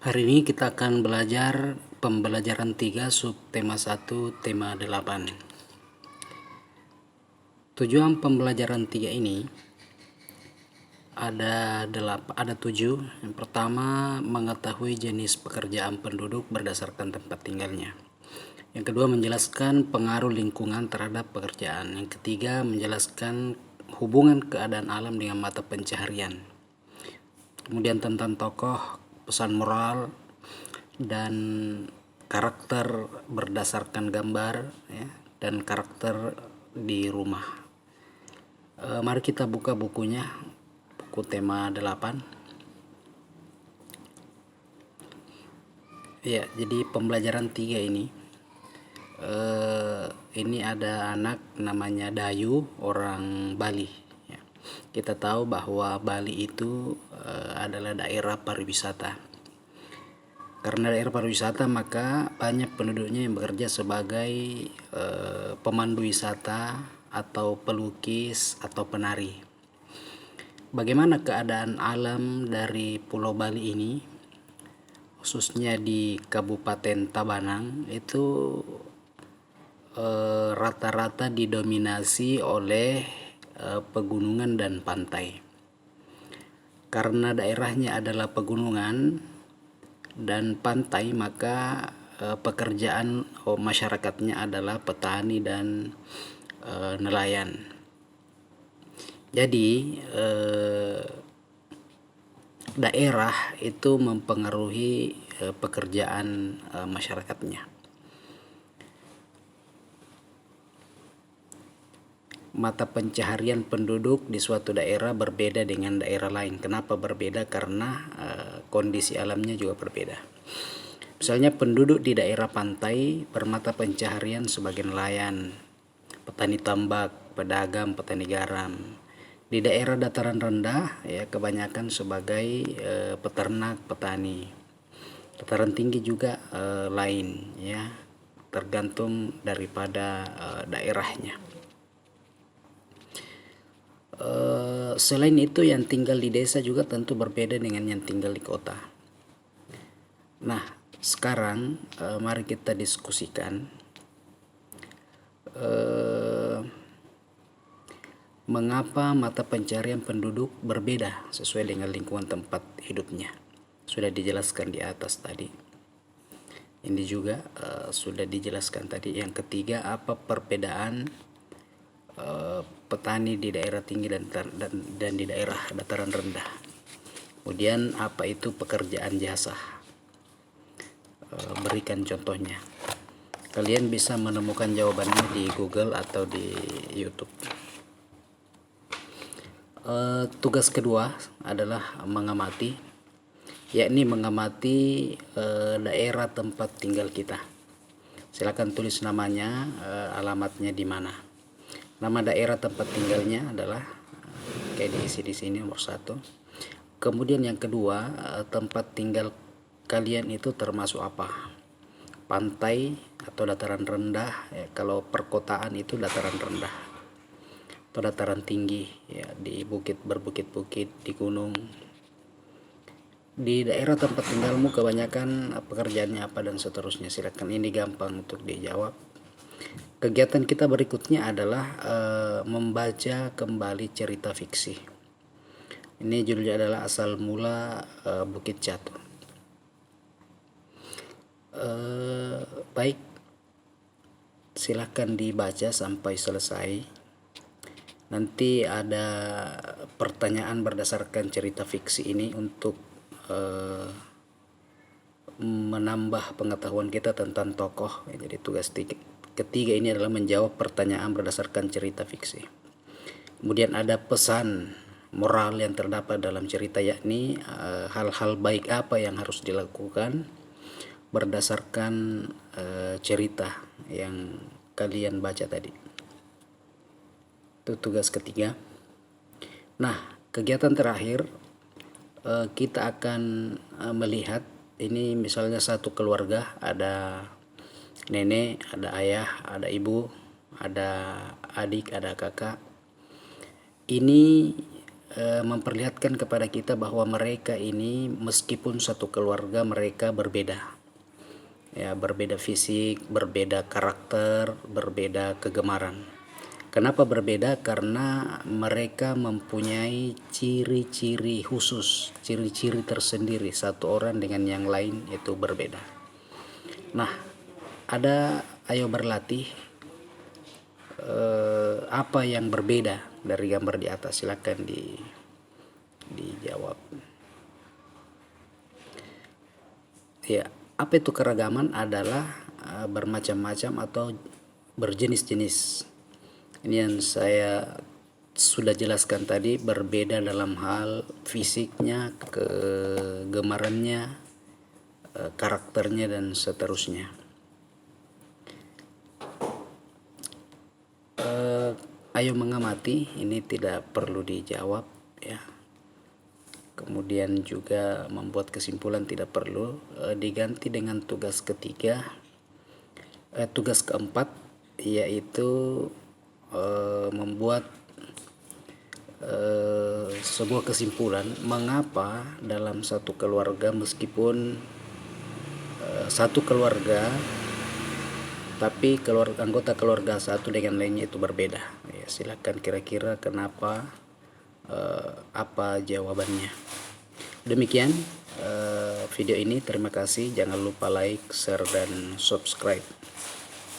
Hari ini kita akan belajar pembelajaran 3 subtema 1 tema 8. Tujuan pembelajaran 3 ini ada 7. Yang pertama, mengetahui jenis pekerjaan penduduk berdasarkan tempat tinggalnya. Yang kedua, menjelaskan pengaruh lingkungan terhadap pekerjaan. Yang ketiga, menjelaskan hubungan keadaan alam dengan mata pencaharian. Kemudian tentang tokoh, pesan moral, dan karakter berdasarkan gambar, ya, dan karakter di rumah. Mari kita buka bukunya, buku tema 8. Ya, jadi pembelajaran 3 ini ada anak namanya Dayu, orang Bali, ya. Kita tahu bahwa Bali itu adalah daerah pariwisata. Karena daerah pariwisata, maka banyak penduduknya yang bekerja sebagai pemandu wisata atau pelukis atau penari. Bagaimana keadaan alam dari Pulau Bali ini, khususnya di Kabupaten Tabanan, itu rata-rata didominasi oleh pegunungan dan pantai. Karena daerahnya adalah pegunungan dan pantai, maka pekerjaan masyarakatnya adalah petani dan nelayan. Jadi daerah itu mempengaruhi pekerjaan masyarakatnya. Mata pencaharian penduduk di suatu daerah berbeda dengan daerah lain. Kenapa berbeda? Karena kondisi alamnya juga berbeda. Misalnya penduduk di daerah pantai bermata pencaharian sebagai nelayan, petani tambak, pedagang, petani garam. Di daerah dataran rendah, ya, kebanyakan sebagai peternak, petani. Dataran tinggi juga lain, ya, tergantung daripada daerahnya. Selain itu, yang tinggal di desa juga tentu berbeda dengan yang tinggal di kota. Nah, sekarang mari kita diskusikan mengapa mata pencarian penduduk berbeda sesuai dengan lingkungan tempat hidupnya. Sudah dijelaskan di atas tadi. Ini juga sudah dijelaskan tadi. Yang ketiga, apa perbedaan petani di daerah tinggi dan di daerah dataran rendah. Kemudian apa itu pekerjaan jasa, berikan contohnya. Kalian bisa menemukan jawabannya di Google atau di YouTube. Tugas kedua adalah mengamati, yakni mengamati daerah tempat tinggal kita. Silakan tulis namanya, alamatnya di mana. Nama daerah tempat tinggalnya adalah kayak diisi di sini, nomor 1. Kemudian yang kedua, tempat tinggal kalian itu termasuk apa? Pantai atau dataran rendah, ya. Kalau perkotaan itu dataran rendah atau dataran tinggi, ya, di bukit, berbukit-bukit, di gunung. Di daerah tempat tinggalmu kebanyakan pekerjaannya apa, dan seterusnya. Silakan, ini gampang untuk dijawab. Kegiatan kita berikutnya adalah membaca kembali cerita fiksi. Ini judulnya adalah Asal Mula Bukit Jatuh. Baik, silahkan dibaca sampai selesai. Nanti ada pertanyaan berdasarkan cerita fiksi ini untuk menambah pengetahuan kita tentang tokoh. Jadi tugas ketiga ini adalah menjawab pertanyaan berdasarkan cerita fiksi. Kemudian ada pesan moral yang terdapat dalam cerita, yakni hal-hal baik apa yang harus dilakukan berdasarkan cerita yang kalian baca tadi. Itu tugas ketiga. Nah, kegiatan terakhir, kita akan melihat ini misalnya satu keluarga, ada nenek, ada ayah, ada ibu, ada adik, ada kakak. Ini memperlihatkan kepada kita bahwa mereka ini meskipun satu keluarga mereka berbeda, ya, berbeda fisik, berbeda karakter, berbeda kegemaran. Kenapa berbeda? Karena mereka mempunyai ciri-ciri khusus, ciri-ciri tersendiri satu orang dengan yang lain itu berbeda. Nah, ayo berlatih apa yang berbeda dari gambar di atas. Silakan dijawab. Ya, apa itu keragaman? Adalah bermacam-macam atau berjenis-jenis. Ini yang saya sudah jelaskan tadi, berbeda dalam hal fisiknya, kegemarannya, karakternya, dan seterusnya. Ayo mengamati, ini tidak perlu dijawab, ya. Kemudian juga membuat kesimpulan tidak perlu, diganti dengan tugas ketiga. Tugas keempat yaitu membuat sebuah kesimpulan mengapa dalam satu keluarga, meskipun satu keluarga, tapi anggota keluarga satu dengan lainnya itu berbeda. Ya, silakan kira-kira kenapa, apa jawabannya. Demikian video ini, terima kasih. Jangan lupa like, share, dan subscribe.